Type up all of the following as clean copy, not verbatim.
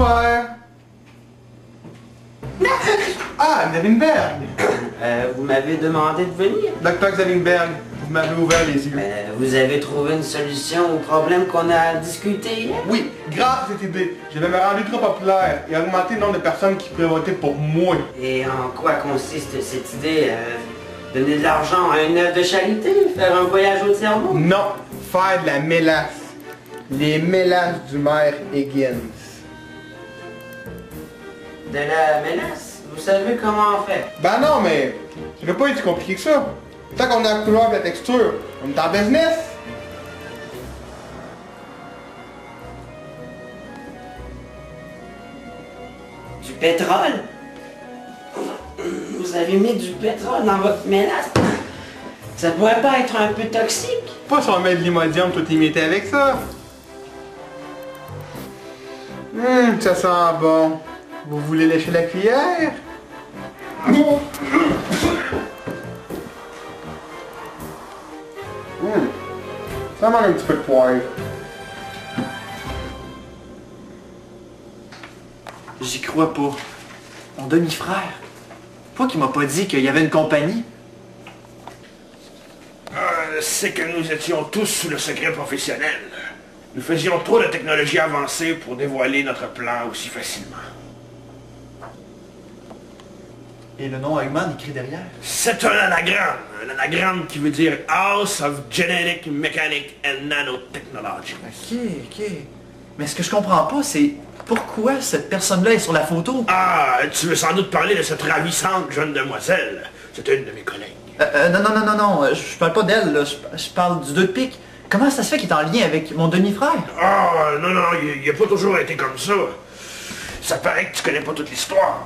ouvert. Ah, Xavinberg. Vous m'avez demandé de venir. Docteur Xavinberg, vous m'avez ouvert les yeux. Vous avez trouvé une solution au problème qu'on a discuté hier? Oui, grâce à cette idée, je vais me rendre trop populaire et augmenter le nombre de personnes qui pourraient voter pour moi. Et en quoi consiste cette idée? Donner de l'argent à une œuvre de charité? Faire un voyage au tiers-monde? Non, faire de la mélasse. Les mélasses du maire Higgins. De la mélasse? Vous savez comment on fait? Ben non, mais ça doit pas être si compliqué que ça. Tant qu'on a la couleur et la texture, on est en business. Du pétrole? Vous avez mis du pétrole dans votre mélasse? Ça pourrait pas être un peu toxique? Pas si on met de l'imodium tout imité avec ça. Ça sent bon. Vous voulez lécher la cuillère? Ça manque un petit peu de poivre. J'y crois pas. Mon demi-frère. Pourquoi qu'il m'a pas dit qu'il y avait une compagnie? C'est que nous étions tous sous le secret professionnel. Nous faisions trop de technologie avancée pour dévoiler notre plan aussi facilement. Et le nom Eggman écrit derrière? C'est un anagramme qui veut dire House of Genetic, Mechanic and Nanotechnology. Ok. Mais ce que je comprends pas, c'est pourquoi cette personne-là est sur la photo? Ah, tu veux sans doute parler de cette ravissante jeune demoiselle. C'est une de mes collègues. Non, je parle pas d'elle, là. Je parle du 2 de pique. Comment ça se fait qu'il est en lien avec mon demi-frère? Ah, non, il a pas toujours été comme ça. Ça paraît que tu connais pas toute l'histoire.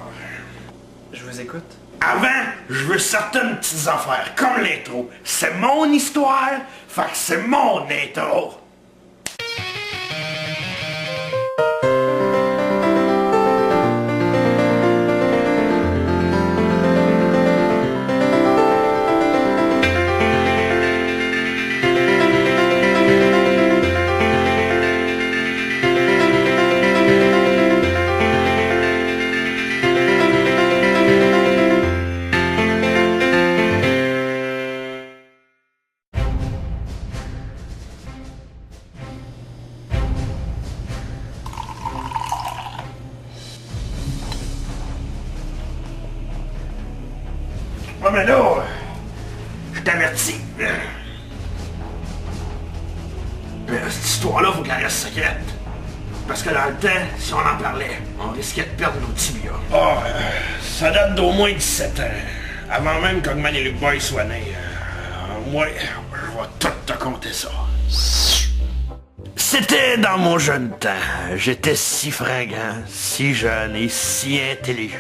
Je vous écoute. Avant, je veux certaines petites affaires, comme l'intro. C'est mon histoire, fait que c'est mon intro. Oh, mais là, je t'avertis. Mais cette histoire-là, faut qu'elle reste secrète. Parce que dans le temps, si on en parlait, on risquait de perdre nos tibias. Oh, ça date d'au moins 17 ans. Avant même qu'Ogman et Luke Boy soient nés. Moi, je vais tout te conter ça. C'était dans mon jeune temps. J'étais si fringant, si jeune et si intelligent.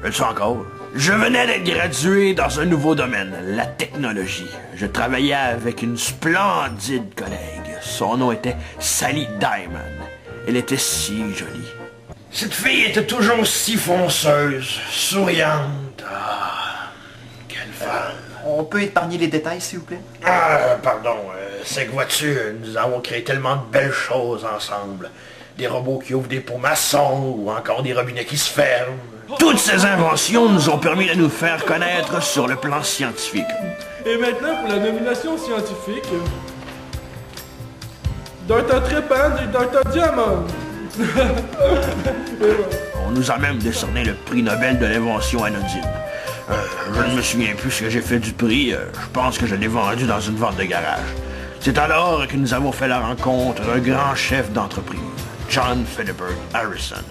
Je le suis encore. Je venais d'être gradué dans un nouveau domaine, la technologie. Je travaillais avec une splendide collègue. Son nom était Sally Diamond. Elle était si jolie. Cette fille était toujours si fonceuse, souriante. Ah, quelle femme. On peut épargner les détails, s'il vous plaît? Ah, pardon. C'est que vois-tu, nous avons créé tellement de belles choses ensemble. Des robots qui ouvrent des pots maçons ou encore des robinets qui se ferment. Toutes ces inventions nous ont permis de nous faire connaître sur le plan scientifique. Et maintenant pour la nomination scientifique. Dr. Trépand et Dr. Diamond. On nous a même décerné le prix Nobel de l'invention anodine. Je ne me souviens plus ce que j'ai fait du prix. Je pense que je l'ai vendu dans une vente de garage. C'est alors que nous avons fait la rencontre d'un grand chef d'entreprise, John Philibert Harrison.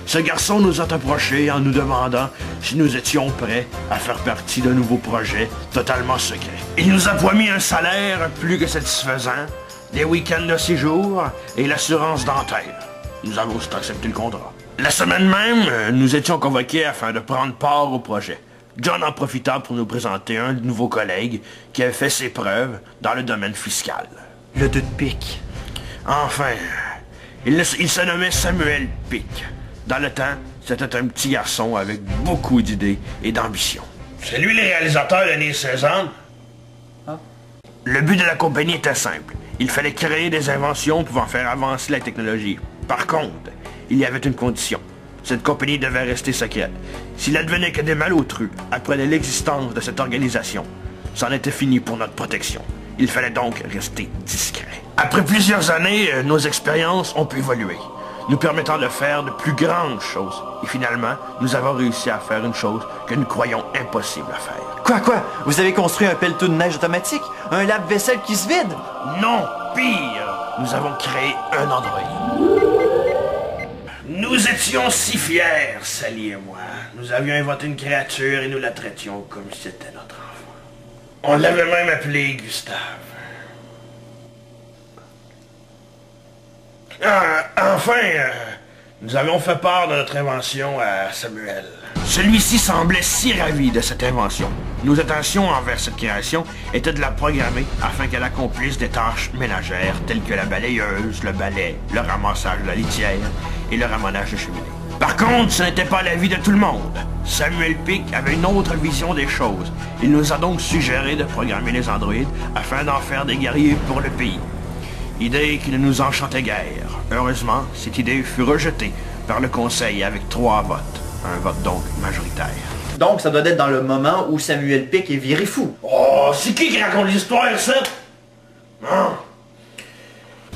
Ce garçon nous a approchés en nous demandant si nous étions prêts à faire partie d'un nouveau projet totalement secret. Il nous a promis un salaire plus que satisfaisant, des week-ends de séjour et l'assurance dentaire. Nous avons aussi accepté le contrat. La semaine même, nous étions convoqués afin de prendre part au projet. John en profita pour nous présenter un de nouveaux collègues qui avait fait ses preuves dans le domaine fiscal. Le 2 de pique. Enfin, il se nommait Samuel Pick. Dans le temps, c'était un petit garçon avec beaucoup d'idées et d'ambition. C'est lui le réalisateur de Né Sésame? Le but de la compagnie était simple. Il fallait créer des inventions pouvant faire avancer la technologie. Par contre, il y avait une condition. Cette compagnie devait rester secrète. S'il advenait que des malotrus apprenaient l'existence de cette organisation, c'en était fini pour notre protection. Il fallait donc rester discret. Après plusieurs années, nos expériences ont pu évoluer, nous permettant de faire de plus grandes choses. Et finalement, nous avons réussi à faire une chose que nous croyons impossible à faire. Quoi? Vous avez construit un pelletot de neige automatique? Un lave-vaisselle qui se vide? Non, pire, nous avons créé un androïde. Nous étions si fiers, Sally et moi. Nous avions inventé une créature et nous la traitions comme si c'était notre enfant. On l'avait même appelé Gustave. Nous avons fait part de notre invention à Samuel. Celui-ci semblait si ravi de cette invention. Nos intentions envers cette création étaient de la programmer afin qu'elle accomplisse des tâches ménagères telles que la balayeuse, le balai, le ramassage de la litière et le ramonage de cheminée. Par contre, ce n'était pas l'avis de tout le monde. Samuel Pic avait une autre vision des choses. Il nous a donc suggéré de programmer les androïdes afin d'en faire des guerriers pour le pays. Idée qui ne nous enchantait guère. Heureusement, cette idée fut rejetée par le conseil avec 3 votes. Un vote donc majoritaire. Donc, ça doit être dans le moment où Samuel Pic est viré fou. Oh, c'est qui raconte l'histoire, ça? Non.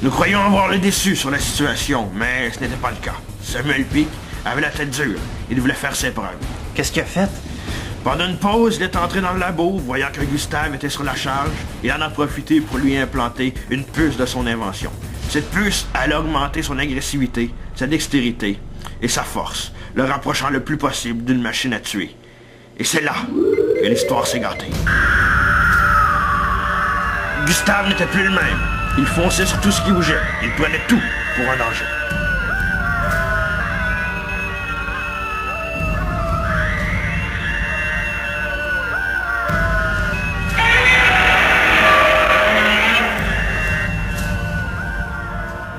Nous croyions avoir le déçu sur la situation, mais ce n'était pas le cas. Samuel Pic avait la tête dure. Il voulait faire ses preuves. Qu'est-ce qu'il a fait? Pendant une pause, il est entré dans le labo, voyant que Gustave était sur la charge. Il en a profité pour lui implanter une puce de son invention. Cette puce allait augmenter son agressivité, sa dextérité et sa force, le rapprochant le plus possible d'une machine à tuer. Et c'est là que l'histoire s'est gâtée. Gustave n'était plus le même. Il fonçait sur tout ce qui bougeait. Il prenait tout pour un danger.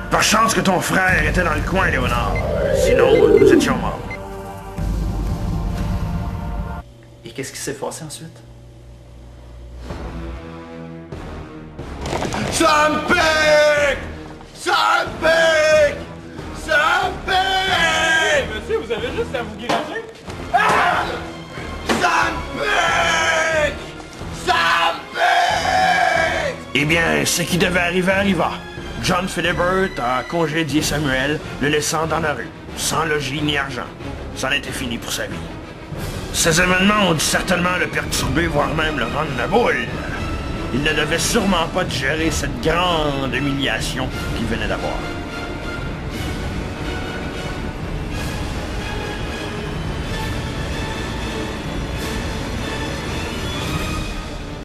Par chance que ton frère était dans le coin, Léonard. Sinon, nous étions morts. Et qu'est-ce qui s'est passé ensuite? Sam Pic! Sam Pic! Sam Pic! Monsieur, vous avez juste à vous guérir. Sam Pic! Sam Pic! Eh bien, ce qui devait arriver arriva. John Philibert a congédié Samuel, le laissant dans la rue, sans logis ni argent. C'en était fini pour sa vie. Ces événements ont dû certainement le perturber, voire même le rendre la boule. Il ne devait sûrement pas digérer cette grande humiliation qu'il venait d'avoir.